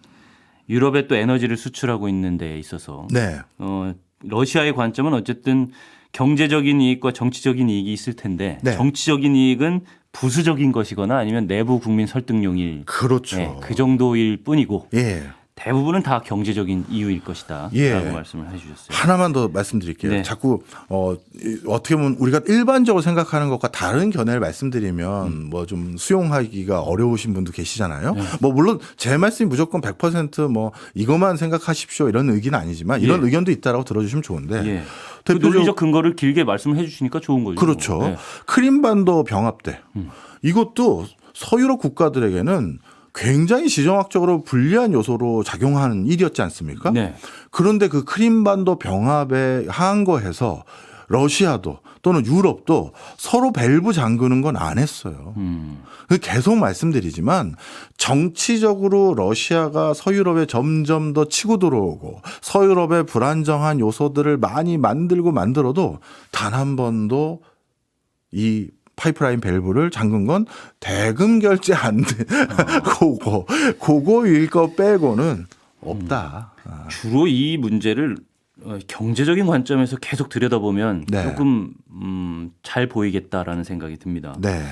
유럽에 또 에너지를 수출하고 있는 데 있어서 네. 러시아의 관점은 어쨌든 경제적인 이익과 정치적인 이익이 있을 텐데 네. 정치적인 이익은 부수적인 것이거나 아니면 내부 국민 설득용일 그렇죠. 네, 그 정도일 뿐이고 예. 대부분은 다 경제적인 이유일 것이다 예. 라고 말씀을 해주셨어요. 하나만 더 말씀드릴게요. 네. 자꾸 어떻게 보면 우리가 일반적으로 생각하는 것과 다른 견해를 말씀드리면 뭐 좀 수용하기가 어려우신 분도 계시잖아요. 네. 뭐 물론 제 말씀이 무조건 100%뭐 이것만 생각하십시오 이런 의기는 아니지만 이런 예. 의견도 있다라고 들어주시면 좋은데 예. 그 논리적 근거를 길게 말씀해 주시니까 좋은 거죠. 그렇죠. 네. 크림반도 병합대 이것도 서유럽 국가들에게는 굉장히 지정학적으로 불리한 요소로 작용하는 일이었지 않습니까? 네. 그런데 그 크림반도 병합에 항거해서 러시아도 또는 유럽도 서로 밸브 잠그는 건 안 했어요. 계속 말씀드리지만 정치적으로 러시아가 서유럽에 점점 더 치고 들어오고 서유럽의 불안정한 요소들을 많이 만들어도 단 한 번도 이 파이프라인 밸브를 잠근 건 대금 결제 안 돼. 그거일 거 빼고는 없다. 주로 이 문제를 경제적인 관점에서 계속 들여다보면 네. 조금 잘 보이겠다라는 생각이 듭니다. 네.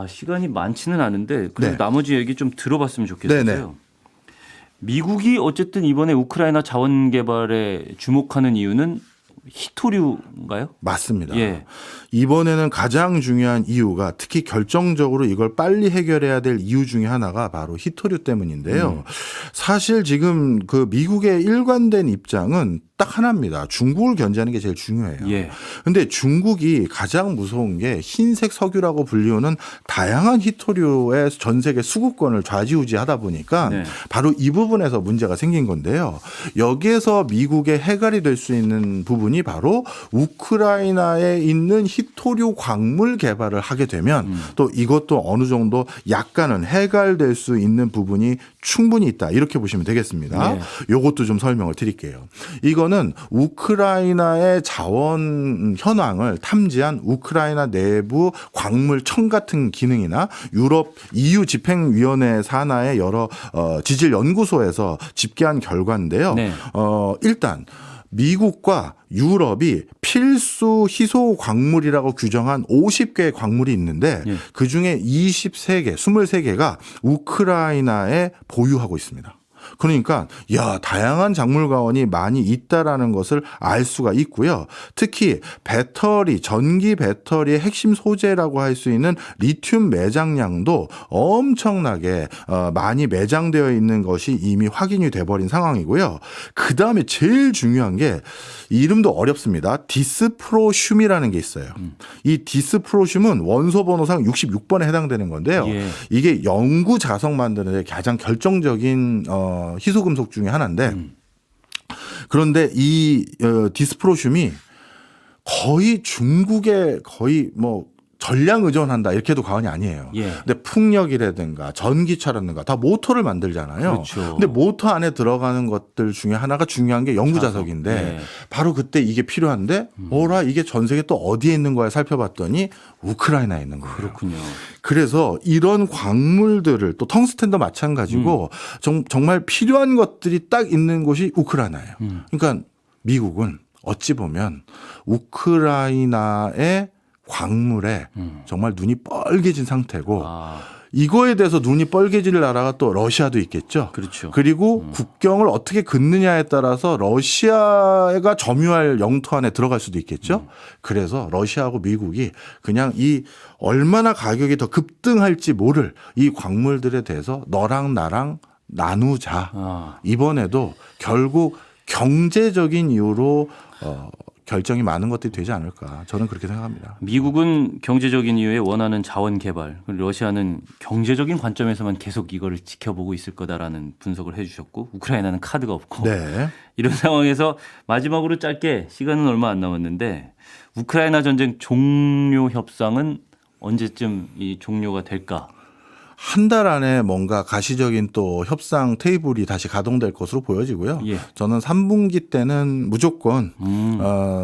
시간이 많지는 않은데 그래도 네. 나머지 얘기 좀 들어봤으면 좋겠어요. 네네. 미국이 어쨌든 이번에 우크라이나 자원 개발에 주목하는 이유는 히토류인가요? 맞습니다. 예. 이번에는 가장 중요한 이유가 특히 결정적으로 이걸 빨리 해결해야 될 이유 중에 하나가 바로 히토류 때문인데요. 사실 지금 그 미국의 일관된 입장은 딱 하나입니다. 중국을 견제하는 게 제일 중요해요. 예. 근데 중국이 가장 무서운 게 흰색 석유라고 불리우는 다양한 히토류의 전 세계 수급권을 좌지우지하다 보니까 네. 바로 이 부분에서 문제가 생긴 건데요. 여기에서 미국의 해결이 될 수 있는 부분이 바로 우크라이나에 있는 히토류 광물 개발을 하게 되면 또 이것도 어느 정도 약간은 해결될 수 있는 부분이 충분히 있다. 이렇게 보시면 되겠습니다. 네. 이것도 좀 설명을 드릴게요. 이거는 우크라이나의 자원 현황을 탐지한 우크라이나 내부 광물청 같은 기능이나 유럽 EU 집행위원회 산하의 여러 지질 연구소에서 집계한 결과인데요. 네. 일단 미국과 유럽이 필수 희소 광물이라고 규정한 50개의 광물이 있는데 예. 그중에 23개가 우크라이나에 보유하고 있습니다. 그러니까 다양한 작물가원이 많이 있다라는 것을 알 수가 있고요. 특히 전기 배터리의 핵심 소재라고 할 수 있는 리튬 매장량도 엄청나게 많이 매장되어 있는 것이 이미 확인이 돼버린 상황이고요. 그다음에 제일 중요한 게 이름도 어렵습니다. 디스프로슘이라는 게 있어요. 이 디스프로슘은 원소 번호상 66번에 해당되는 건데요. 예. 이게 영구 자석 만드는 데 가장 결정적인 희소금속 중에 하나인데 그런데 이 디스프로슘이 거의 중국의 거의 뭐 전량 의존한다 이렇게도 과언이 아니에요. 예. 근데 풍력이라든가 전기차라든가 다 모터를 만들잖아요. 그렇죠. 근데 모터 안에 들어가는 것들 중에 하나가 중요한 게 연구 자석인데 네. 바로 그때 이게 필요한데 어라 이게 전 세계 또 어디에 있는 거야 살펴봤더니 우크라이나에 있는 거예요. 그렇군요. 그래서 이런 광물들을 또 텅스텐도 마찬가지고 정말 필요한 것들이 딱 있는 곳이 우크라이나예요. 그러니까 미국은 어찌 보면 우크라이나의 광물에 정말 눈이 뻘개진 상태고 아, 이거에 대해서 눈이 뻘개질 나라가 또 러시아도 있겠죠. 그렇죠. 그리고 국경을 어떻게 긋느냐에 따라서 러시아가 점유할 영토 안에 들어갈 수도 있겠죠. 그래서 러시아하고 미국이 그냥 이 얼마나 가격이 더 급등할지 모를 이 광물들에 대해서 너랑 나랑 나누자. 아, 이번에도 결국 경제적인 이유로 결정이 많은 것들이 되지 않을까. 저는 그렇게 생각합니다. 미국은 경제적인 이유에 원하는 자원 개발, 그리고 러시아는 경제적인 관점에서만 계속 이거를 지켜보고 있을 거다라는 분석을 해주셨고, 우크라이나는 카드가 없고 네. 이런 상황에서 마지막으로 짧게 시간은 얼마 안 남았는데 우크라이나 전쟁 종료 협상은 언제쯤 이 종료가 될까? 한 달 안에 뭔가 가시적인 또 협상 테이블이 다시 가동될 것으로 보여지고요. 예. 저는 3분기 때는 무조건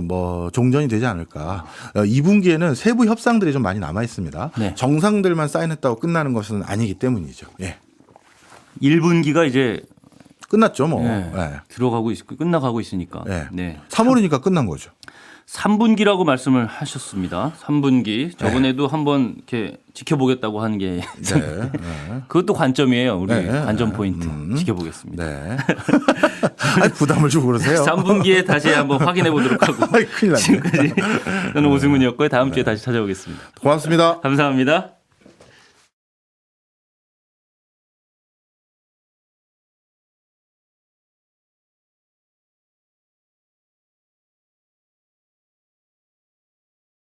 뭐 종전이 되지 않을까. 2분기에는 세부 협상들이 좀 많이 남아 있습니다. 네. 정상들만 사인했다고 끝나는 것은 아니기 때문이죠. 예. 1분기가 이제 끝났죠, 뭐. 네, 예. 들어가고 끝나가고 있으니까. 예. 네. 3월이니까 끝난 거죠. 3분기라고 말씀을 하셨습니다. 3분기. 저번에도 한번 이렇게 지켜보겠다고 한 게 네. 네. 그것도 관점이에요. 우리 네. 관전 포인트 지켜보겠습니다. 네. 아니, 부담을 주고 그러세요. 3분기에 다시 한번 확인해 보도록 하고 아이, 큰일 났네. 지금까지 저는 오승훈이었고요. 다음 주에 다시 찾아오겠습니다. 고맙습니다. 감사합니다.